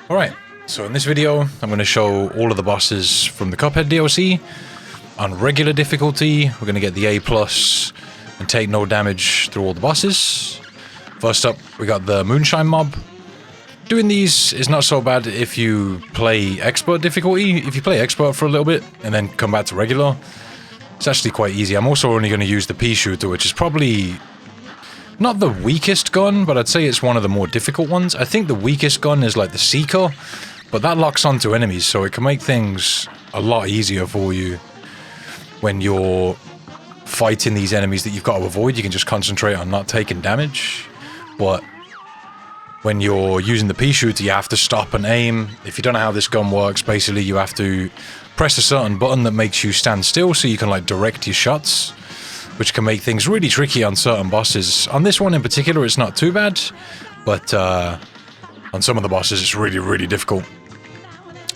Alright, so in this video, I'm going to show all of the bosses from the Cuphead DLC on regular difficulty. We're going to get the A+, and take no damage through all the bosses. First up, we got the Moonshine Mob. Doing these is not so bad if you play Expert difficulty. If you play Expert for a little bit, and then come back to regular, it's actually quite easy. I'm also only going to use the Peashooter, which is probably not the weakest gun, but I'd say it's one of the more difficult ones. I think the weakest gun is like the Seeker, but that locks onto enemies, so it can make things a lot easier for you when you're fighting these enemies that you've got to avoid. You can just concentrate on not taking damage, but when you're using the Peashooter, you have to stop and aim. If you don't know how this gun works, basically you have to press a certain button that makes you stand still so you can like direct your shots, which can make things really tricky on certain bosses. On this one in particular, it's not too bad, but on some of the bosses, it's really, really difficult.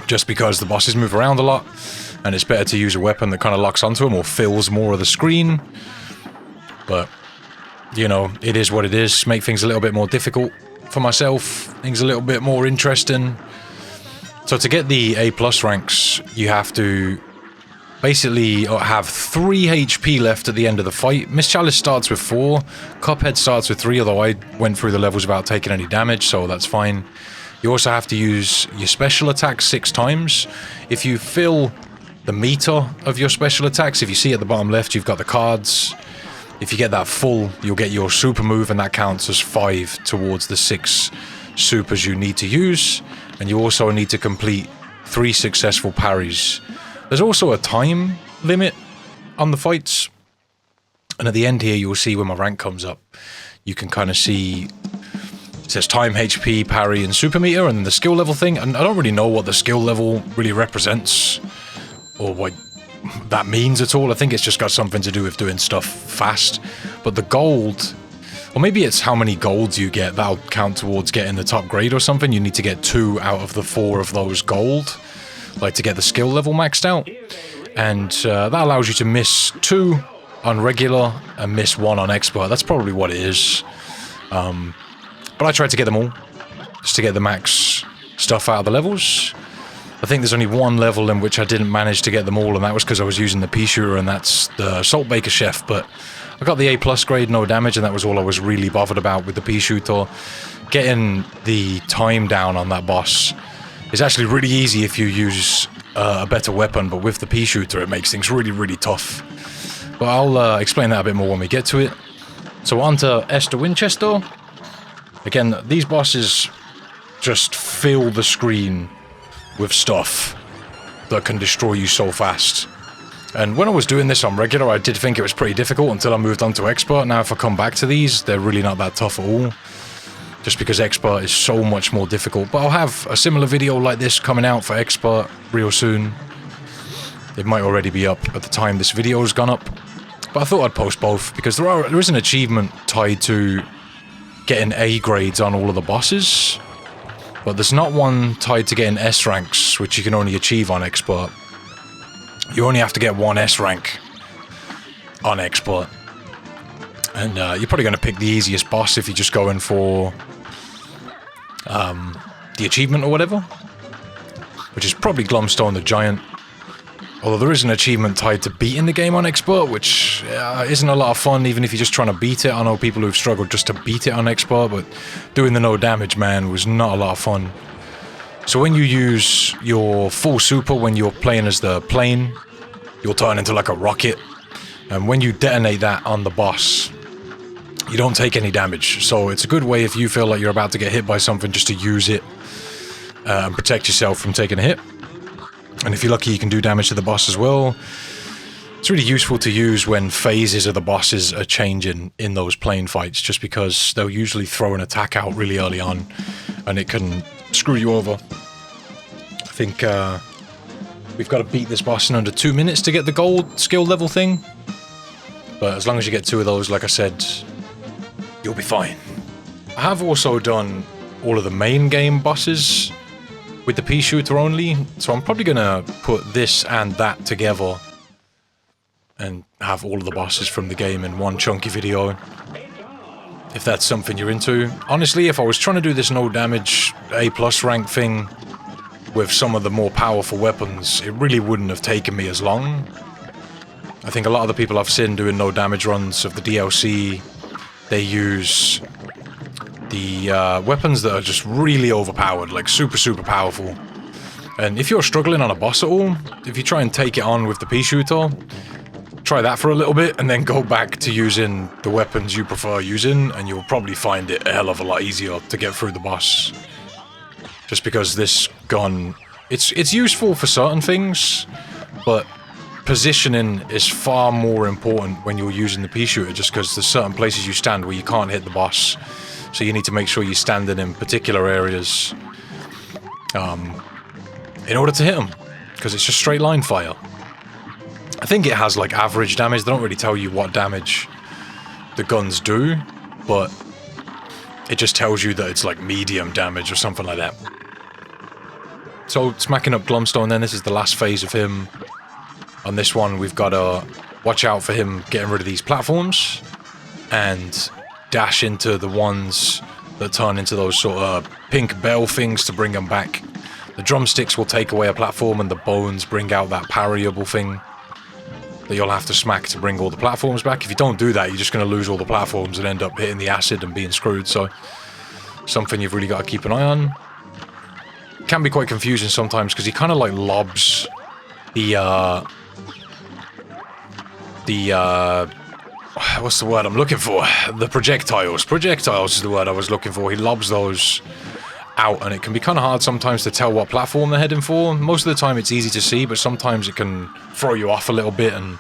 Just because the bosses move around a lot, and it's better to use a weapon that kind of locks onto them or fills more of the screen. But, you know, it is what it is. Make things a little bit more difficult for myself, things a little bit more interesting. So to get the A+ ranks, you have to basically have 3 HP left at the end of the fight. Miss Chalice starts with 4, Cuphead starts with 3, although I went through the levels without taking any damage, so that's fine. You also have to use your special attack 6 times. If you fill the meter of your special attacks, if you see at the bottom left, you've got the cards. If you get that full, you'll get your super move, and that counts as 5 towards the 6 supers you need to use. And you also need to complete 3 successful parries. There's also a time limit on the fights, and at the end here you'll see when my rank comes up, you can kind of see it says time, HP, parry, and super meter, and then the skill level thing, and I don't really know what the skill level really represents, or what that means at all. I think it's just got something to do with doing stuff fast, but the gold, or maybe it's how many golds you get, that'll count towards getting the top grade or something. You need to get 2 out of the 4 of those gold, like to get the skill level maxed out, and that allows you to miss 2 on regular and miss 1 on expert. That's probably what it is, but I tried to get them all just to get the max stuff out of the levels. I think there's only one level in which I didn't manage to get them all, and that was because I was using the Peashooter, and that's the Salt Baker Chef, but I got the A+ grade, no damage, and that was all I was really bothered about with the Peashooter. Getting the time down on that boss is actually really easy if you use a better weapon, but with the Peashooter it makes things really, really tough. But I'll explain that a bit more when we get to it. So on to Esther Winchester. Again, these bosses just fill the screen with stuff that can destroy you so fast. And when I was doing this on regular, I did think it was pretty difficult until I moved on to expert. Now if I come back to these, they're really not that tough at all, just because expert is so much more difficult. But I'll have a similar video like this coming out for expert real soon. It might already be up at the time this video has gone up, but I thought I'd post both because there is an achievement tied to getting A grades on all of the bosses, but there's not one tied to getting S ranks, which you can only achieve on expert. You only have to get 1 S rank on expert, and you're probably going to pick the easiest boss if you're just going for the achievement or whatever, which is probably Glomstorm the Giant. Although there is an achievement tied to beating the game on expert, which isn't a lot of fun, even if you're just trying to beat it. I know people who've struggled just to beat it on expert, but doing the no damage, man, was not a lot of fun. So when you use your full super, when you're playing as the plane, you'll turn into like a rocket, and when you detonate that on the boss, you don't take any damage. So it's a good way if you feel like you're about to get hit by something, just to use it and protect yourself from taking a hit. And if you're lucky, you can do damage to the boss as well. It's really useful to use when phases of the bosses are changing in those plane fights, just because they'll usually throw an attack out really early on, and it can screw you over. I think we've got to beat this boss in under 2 minutes to get the gold skill level thing. But as long as you get 2 of those, like I said, you'll be fine. I have also done all of the main game bosses with the Peashooter only, so I'm probably gonna put this and that together and have all of the bosses from the game in one chunky video. if that's something you're into. Honestly, if I was trying to do this no damage A+ rank thing with some of the more powerful weapons, it really wouldn't have taken me as long. I think a lot of the people I've seen doing no damage runs of the DLC, they use the weapons that are just really overpowered, like super powerful. And if you're struggling on a boss at all, if you try and take it on with the Peashooter, try that for a little bit and then go back to using the weapons you prefer using, and you'll probably find it a hell of a lot easier to get through the boss. Just because this gun, it's useful for certain things, but positioning is far more important when you're using the Peashooter, just because there's certain places you stand where you can't hit the boss. So you need to make sure you're standing in particular areas in order to hit them, because it's just straight line fire. I think it has like average damage. They don't really tell you what damage the guns do, but it just tells you that it's like medium damage or something like that. So smacking up Glomstorm then, this is the last phase of him. On this one we've got to watch out for him getting rid of these platforms and dash into the ones that turn into those sort of pink bell things to bring them back. The drumsticks will take away a platform and the bones bring out that parryable thing that you'll have to smack to bring all the platforms back. If you don't do that, you're just going to lose all the platforms and end up hitting the acid and being screwed. So something you've really got to keep an eye on. It can be quite confusing sometimes because he kind of like lobs what's the word I'm looking for? The projectiles. Projectiles is the word I was looking for. He lobs those out, and it can be kind of hard sometimes to tell what platform they're heading for. Most of the time it's easy to see, but sometimes it can throw you off a little bit and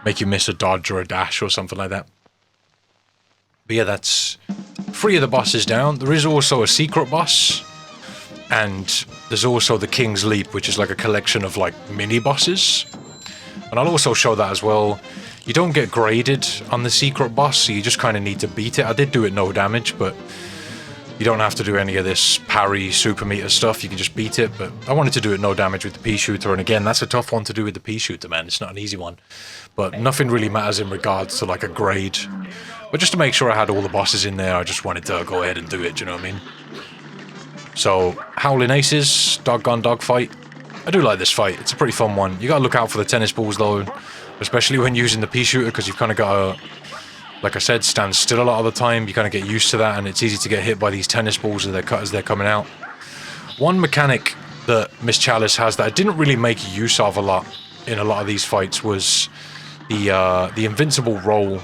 make you miss a dodge or a dash or something like that. But yeah, that's 3 of the bosses down. There is also a secret boss, and there's also the King's Leap, which is like a collection of like mini bosses. And I'll also show that as well. You don't get graded on the secret boss, so you just kind of need to beat it. I did do it no damage, but you don't have to do any of this parry super meter stuff. You can just beat it, but I wanted to do it no damage with the Peashooter, and again, that's a tough one to do with the Peashooter, man. It's not an easy one. But nothing really matters in regards to like a grade. But just to make sure I had all the bosses in there, I just wanted to go ahead and do it, do you know what I mean? So, Howlin Aces, Dog-Gone Dogfight. I do like this fight. It's a pretty fun one. You gotta look out for the tennis balls though, especially when using the Peashooter, because you've kind of got to, like I said, stand still a lot of the time. You kind of get used to that, and it's easy to get hit by these tennis balls as they're coming out. One mechanic that Miss Chalice has that I didn't really make use of a lot in a lot of these fights was the invincible roll.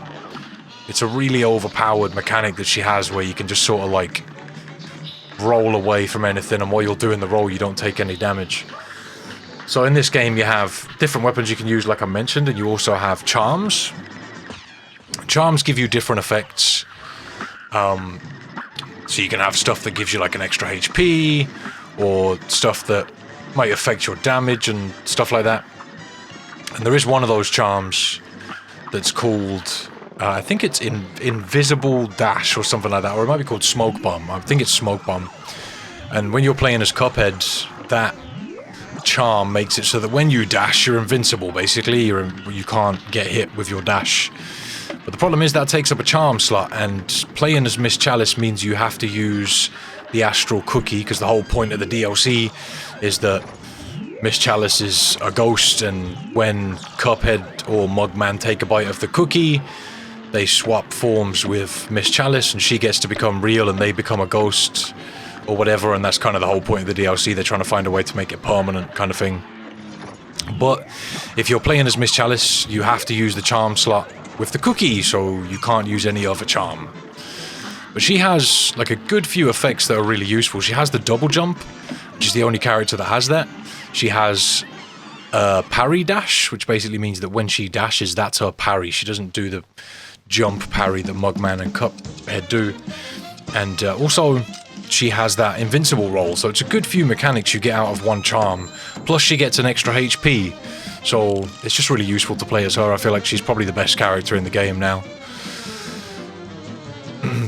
It's a really overpowered mechanic that she has where you can just sort of like roll away from anything, and while you're doing the roll you don't take any damage. So in this game you have different weapons you can use, like I mentioned, and you also have charms. Charms give you different effects. So you can have stuff that gives you like an extra HP, or stuff that might affect your damage and stuff like that. And there is one of those charms that's called, I think it's Invisible Dash or something like that, or it might be called Smoke Bomb. I think it's Smoke Bomb. And when you're playing as Cuphead, that charm makes it so that when you dash, you're invincible, basically. You can't get hit with your dash. But the problem is that takes up a charm slot, and playing as Miss Chalice means you have to use the Astral Cookie, because the whole point of the DLC is that Miss Chalice is a ghost, and when Cuphead or Mugman take a bite of the cookie, they swap forms with Miss Chalice, and she gets to become real, and they become a ghost, or whatever, and that's kind of the whole point of the DLC. They're trying to find a way to make it permanent, kind of thing. But if you're playing as Miss Chalice, you have to use the charm slot with the cookie, so you can't use any other charm. But she has like a good few effects that are really useful. She has the double jump, which is the only character that has that. She has parry dash, which basically means that when she dashes, that's her parry. She doesn't do the jump parry that Mugman and Cuphead do. And also, she has that invincible roll, so it's a good few mechanics you get out of one charm. Plus she gets an extra HP, so it's just really useful to play as her. I feel like she's probably the best character in the game now.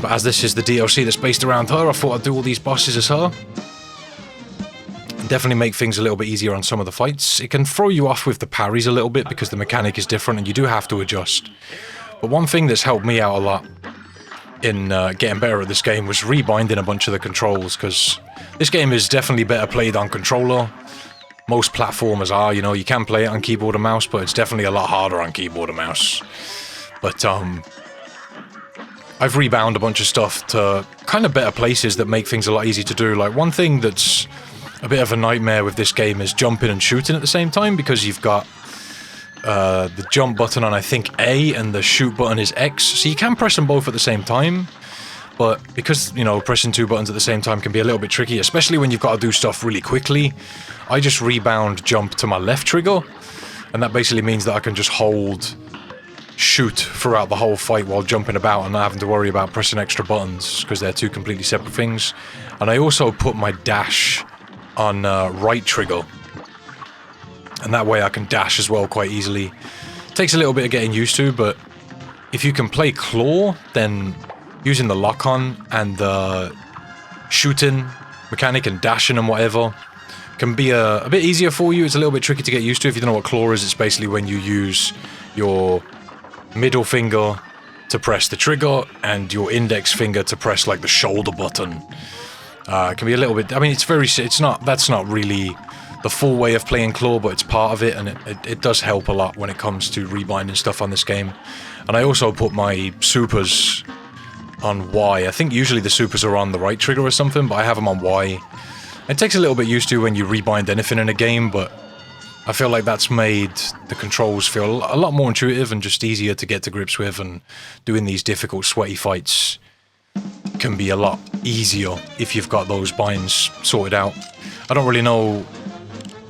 But as this is the DLC that's based around her, I thought I'd do all these bosses as her. Definitely make things a little bit easier on some of the fights. It can throw you off with the parries a little bit because the mechanic is different and you do have to adjust. But one thing that's helped me out a lot in getting better at this game was rebinding a bunch of the controls, because this game is definitely better played on controller. Most platformers are, you know, you can play it on keyboard and mouse, but it's definitely a lot harder on keyboard and mouse. But I've rebound a bunch of stuff to kind of better places that make things a lot easier to do. Like, one thing that's a bit of a nightmare with this game is jumping and shooting at the same time, because you've got the jump button on, I think, A, and the shoot button is X. So you can press them both at the same time, but because, you know, pressing two buttons at the same time can be a little bit tricky, especially when you've got to do stuff really quickly. I just rebound jump to my left trigger, and that basically means that I can just hold shoot throughout the whole fight while jumping about and not having to worry about pressing extra buttons, because they're two completely separate things. And I also put my dash on right trigger, and that way I can dash as well quite easily. It takes a little bit of getting used to, but if you can play claw, then using the lock-on and the shooting mechanic and dashing and whatever can be a bit easier for you. It's a little bit tricky to get used to. If you don't know what claw is, it's basically when you use your middle finger to press the trigger and your index finger to press like the shoulder button. It can be a little bit, I mean, that's not really the full way of playing claw, but it's part of it, and it does help a lot when it comes to rebinding stuff on this game. And I also put my supers on Y. I think usually the supers are on the right trigger or something, but I have them on Y. It takes a little bit used to when you rebind anything in a game, but I feel like that's made the controls feel a lot more intuitive and just easier to get to grips with, and doing these difficult, sweaty fights can be a lot easier if you've got those binds sorted out. I don't really know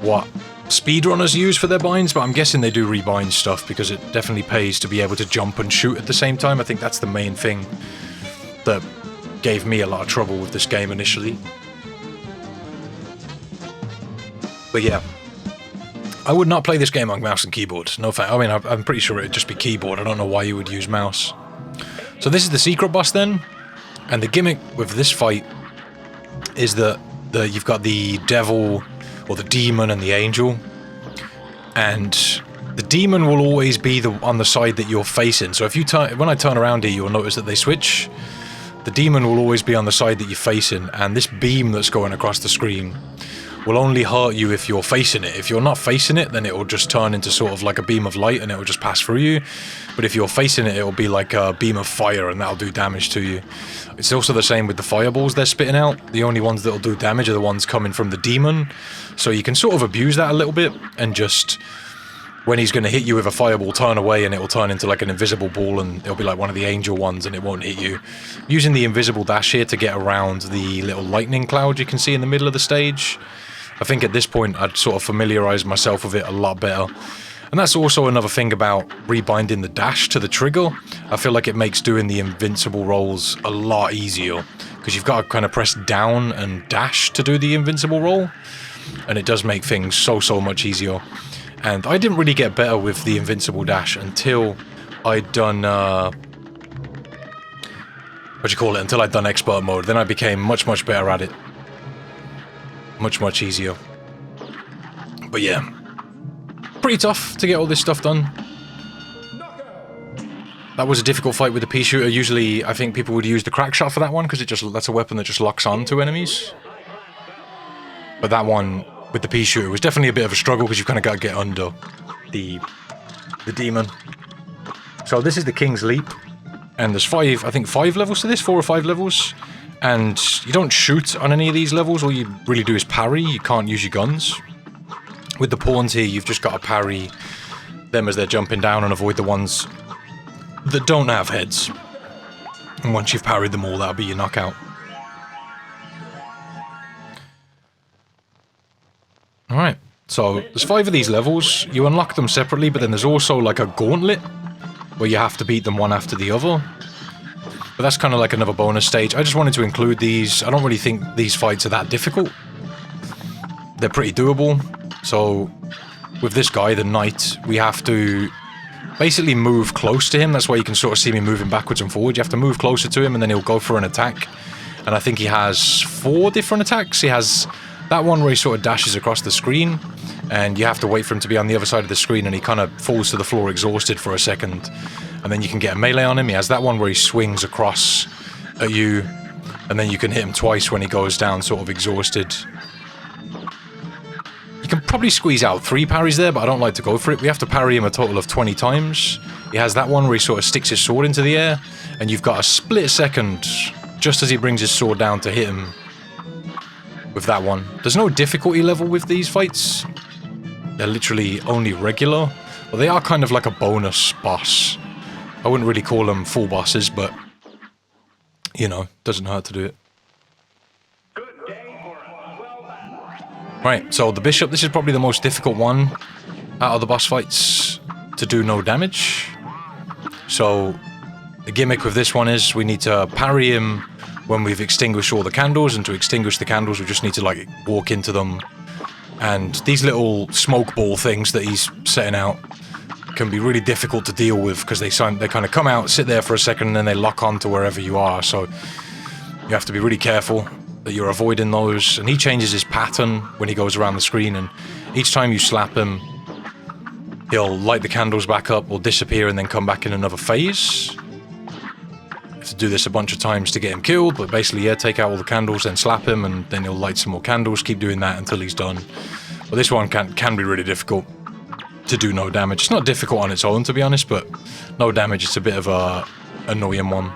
what speedrunners use for their binds, but I'm guessing they do rebind stuff, because it definitely pays to be able to jump and shoot at the same time. I think that's the main thing that gave me a lot of trouble with this game initially. But yeah, I would not play this game on mouse and keyboard. No fact. I mean, I'm pretty sure it'd just be keyboard. I don't know why you would use mouse. So this is the secret boss then, and the gimmick with this fight is that you've got the devil, or the demon, and the angel, and the demon will always be on the side that you're facing. So if you when I turn around here, you'll notice that they switch. The demon will always be on the side that you're facing, and this beam that's going across the screen will only hurt you if you're facing it. If you're not facing it, then it will just turn into sort of like a beam of light and it will just pass through you. But if you're facing it, it will be like a beam of fire, and that'll do damage to you. It's also the same with the fireballs they're spitting out. The only ones that'll do damage are the ones coming from the demon. So you can sort of abuse that a little bit, and just, when he's going to hit you with a fireball, turn away and it will turn into like an invisible ball, and it'll be like one of the angel ones and it won't hit you. Using the invisible dash here to get around the little lightning cloud you can see in the middle of the stage. I think at this point I'd sort of familiarise myself with it a lot better. And that's also another thing about rebinding the dash to the trigger. I feel like it makes doing the invincible rolls a lot easier, because you've got to kind of press down and dash to do the invincible roll, and it does make things so much easier. And I didn't really get better with the invincible dash until I'd done until I'd done expert mode. Then I became much better at it. Much easier. But yeah, pretty tough to get all this stuff done. That was a difficult fight with the Peashooter. Usually I think people would use the crack shot for that one, because that's a weapon that just locks on to enemies. But that one with the Peashooter was definitely a bit of a struggle, because you've kind of got to get under the demon. So this is the King's Leap, and there's I think 5 levels to this, 4 or 5 levels. And you don't shoot on any of these levels. All you really do is parry. You can't use your guns. With the pawns here, you've just got to parry them as they're jumping down and avoid the ones that don't have heads. And once you've parried them all, that'll be your knockout. Alright, so there's 5 of these levels. You unlock them separately, but then there's also like a gauntlet where you have to beat them one after the other. But that's kind of like another bonus stage. I just wanted to include these. I don't really think these fights are that difficult. They're pretty doable. So with this guy, the knight, we have to basically move close to him. That's why you can sort of see me moving backwards and forward. You have to move closer to him, and then he'll go for an attack. And I think he has 4 different attacks. He has that one where he sort of dashes across the screen, and you have to wait for him to be on the other side of the screen, and he kind of falls to the floor exhausted for a second. and then you can get a melee on him. He has that one where he swings across at you, and then you can hit him twice when he goes down sort of exhausted. You can probably squeeze out 3 parries there, but I don't like to go for it. We have to parry him a total of 20 times. He has that one where he sort of sticks his sword into the air, and you've got a split second just as he brings his sword down to hit him with that one. There's no difficulty level with these fights. They're literally only regular. Well, they are kind of like a bonus boss. I wouldn't really call them full bosses, but, you know, doesn't hurt to do it. Right, so the Bishop, this is probably the most difficult one out of the boss fights to do no damage. So the gimmick with this one is we need to parry him when we've extinguished all the candles, and to extinguish the candles we just need to like walk into them. And these little smoke ball things that he's setting out can be really difficult to deal with because they kind of come out, sit there for a second, and then they lock on to wherever you are. So you have to be really careful that you're avoiding those. And he changes his pattern when he goes around the screen, and each time you slap him, he'll light the candles back up or disappear and then come back in another phase. You have to do this a bunch of times to get him killed, but basically, yeah, take out all the candles, then slap him, and then he'll light some more candles. Keep doing that until he's done. But this one can be really difficult to do no damage. It's not difficult on its own, to be honest, but no damage, it's a bit of a annoying one.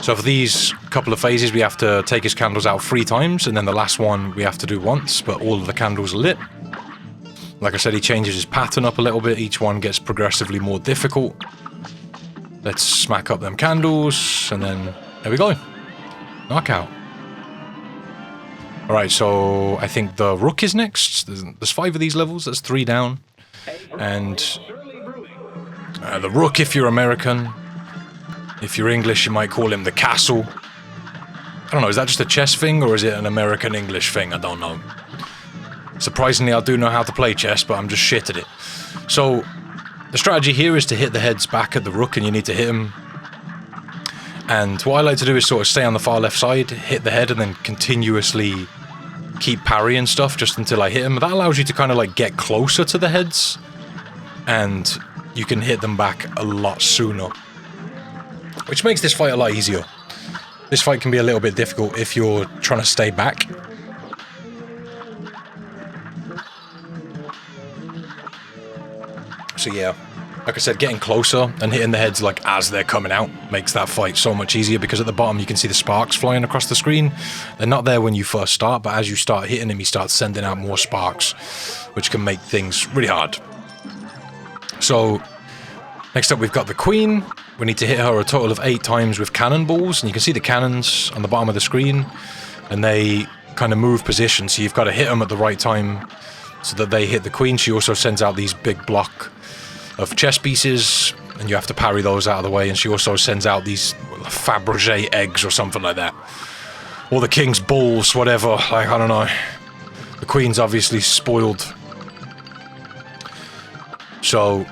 So for these couple of phases, we have to take his candles out 3 times, and then the last one we have to do once, but all of the candles are lit. Like I said, he changes his pattern up a little bit. Each one gets progressively more difficult. Let's smack up them candles, and then there we go. Knockout. Alright, so I think the Rook is next. There's 5 of these levels, that's 3 down. And the Rook, if you're American. If you're English, you might call him the Castle. I don't know, is that just a chess thing, or is it an American English thing? I don't know. Surprisingly, I do know how to play chess, but I'm just shit at it. So, the strategy here is to hit the heads back at the Rook, and you need to hit him. And what I like to do is sort of stay on the far left side, hit the head, and then continuously keep parrying stuff just until I hit him. That allows you to kind of like get closer to the heads, and you can hit them back a lot sooner. Which makes this fight a lot easier. This fight can be a little bit difficult if you're trying to stay back. So yeah, like I said, getting closer and hitting the heads like as they're coming out makes that fight so much easier, because at the bottom you can see the sparks flying across the screen. They're not there when you first start, but as you start hitting him, he starts sending out more sparks, which can make things really hard. So, next up we've got the Queen. We need to hit her a total of 8 times with cannonballs, and you can see the cannons on the bottom of the screen, and they kind of move position, so you've got to hit them at the right time so that they hit the Queen. She also sends out these big block of chess pieces, and you have to parry those out of the way, and she also sends out these Fabergé eggs or something like that. Or the King's balls, whatever, like, I don't know. The Queen's obviously spoiled. So,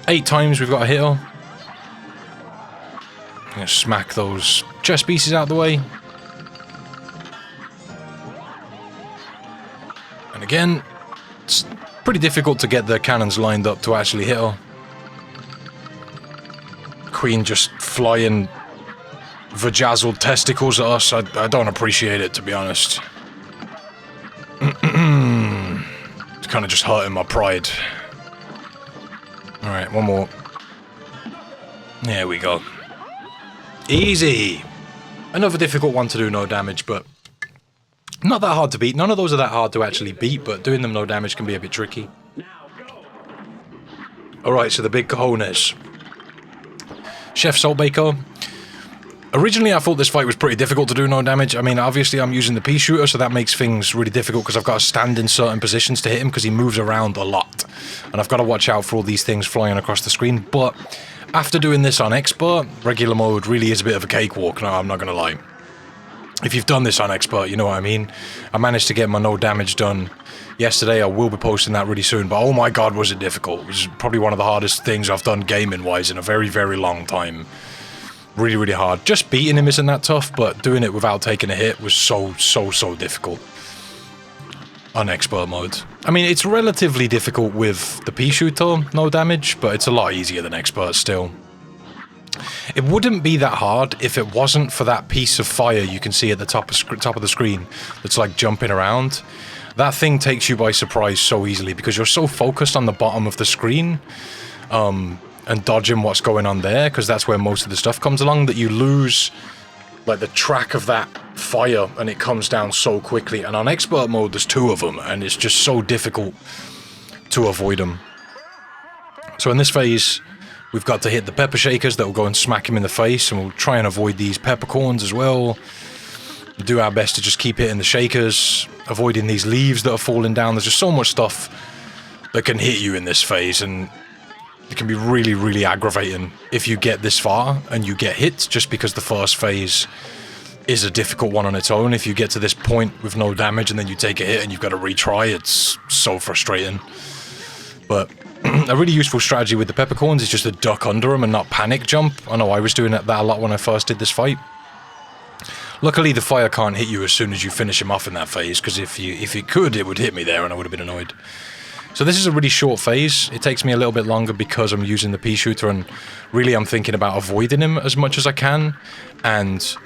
8 times we've got to hit her. I'm going to smack those chess pieces out of the way. And again, it's pretty difficult to get the cannons lined up to actually hit her. Queen just flying vajazzled testicles at us. I don't appreciate it, to be honest. It's kind of just hurting my pride. Alright, one more. There we go. Easy! Another difficult one to do no damage, but not that hard to beat. None of those are that hard to actually beat, but doing them no damage can be a bit tricky. Alright, so the big cojones. Chef Saltbaker. Originally, I thought this fight was pretty difficult to do no damage. I mean, obviously, I'm using the Peashooter, so that makes things really difficult because I've got to stand in certain positions to hit him because he moves around a lot. And I've got to watch out for all these things flying across the screen. But after doing this on Expert, regular mode really is a bit of a cakewalk. No, I'm not going to lie. If you've done this on Expert, you know what I mean. I managed to get my no damage done yesterday. I will be posting that really soon. But oh my god, was it difficult. It was probably one of the hardest things I've done gaming-wise in a very, very long time. Really, really hard. Just beating him isn't that tough, but doing it without taking a hit was so difficult. on expert mode. I mean, it's relatively difficult with the Peashooter, no damage, but it's a lot easier than expert still. It wouldn't be that hard if it wasn't for that piece of fire you can see at the top of the screen that's like jumping around. That thing takes you by surprise so easily because you're so focused on the bottom of the screen and dodging what's going on there, because that's where most of the stuff comes along, that you lose like the track of that fire and it comes down so quickly. And on expert mode there's 2 of them and it's just so difficult to avoid them. So in this phase we've got to hit the pepper shakers that will go and smack him in the face, and we'll try and avoid these peppercorns as well. We'll do our best to just keep hitting the shakers, avoiding these leaves that are falling down. There's just so much stuff that can hit you in this phase, and it can be really, really aggravating if you get this far and you get hit, just because the first phase is a difficult one on its own. If you get to this point with no damage and then you take a hit and you've got to retry, it's so frustrating. But a really useful strategy with the peppercorns is just to duck under them and not panic jump. I know I was doing that a lot when I first did this fight. Luckily the fire can't hit you as soon as you finish him off in that phase, because if it could, it would hit me there and I would have been annoyed. So this is a really short phase. It takes me a little bit longer because I'm using the Peashooter, and really I'm thinking about avoiding him as much as I can and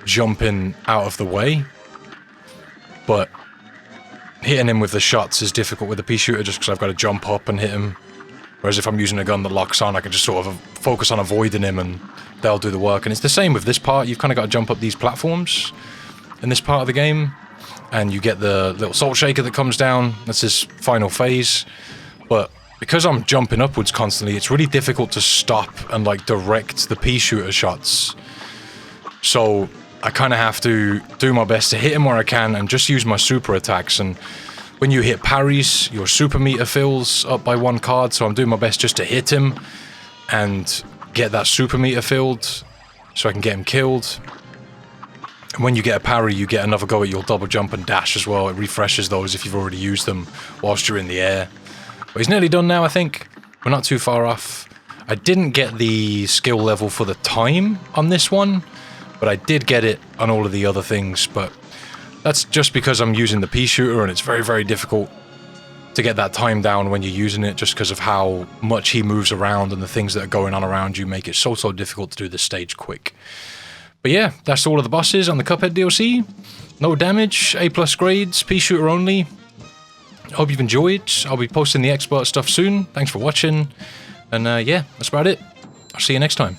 jumping out of the way. But hitting him with the shots is difficult with the Peashooter just because I've got to jump up and hit him. Whereas if I'm using a gun that locks on, I can just sort of focus on avoiding him and they'll do the work. And it's the same with this part. You've kind of got to jump up these platforms in this part of the game, and you get the little salt shaker that comes down. That's his final phase. But because I'm jumping upwards constantly, it's really difficult to stop and like direct the Peashooter shots. So I kind of have to do my best to hit him where I can and just use my super attacks. And when you hit parries, your super meter fills up by 1 card, so I'm doing my best just to hit him and get that super meter filled so I can get him killed. And when you get a parry, you get another go at your double jump and dash as well. It refreshes those if you've already used them whilst you're in the air. But he's nearly done now, I think. We're not too far off. I didn't get the skill level for the time on this one, but I did get it on all of the other things. But that's just because I'm using the Peashooter, and it's very, very difficult to get that time down when you're using it, just because of how much he moves around and the things that are going on around you make it so difficult to do this stage quick. But yeah, that's all of the bosses on the Cuphead DLC. No damage, A+ grades, Peashooter only. Hope you've enjoyed. I'll be posting the expert stuff soon. Thanks for watching. And yeah, that's about it. I'll see you next time.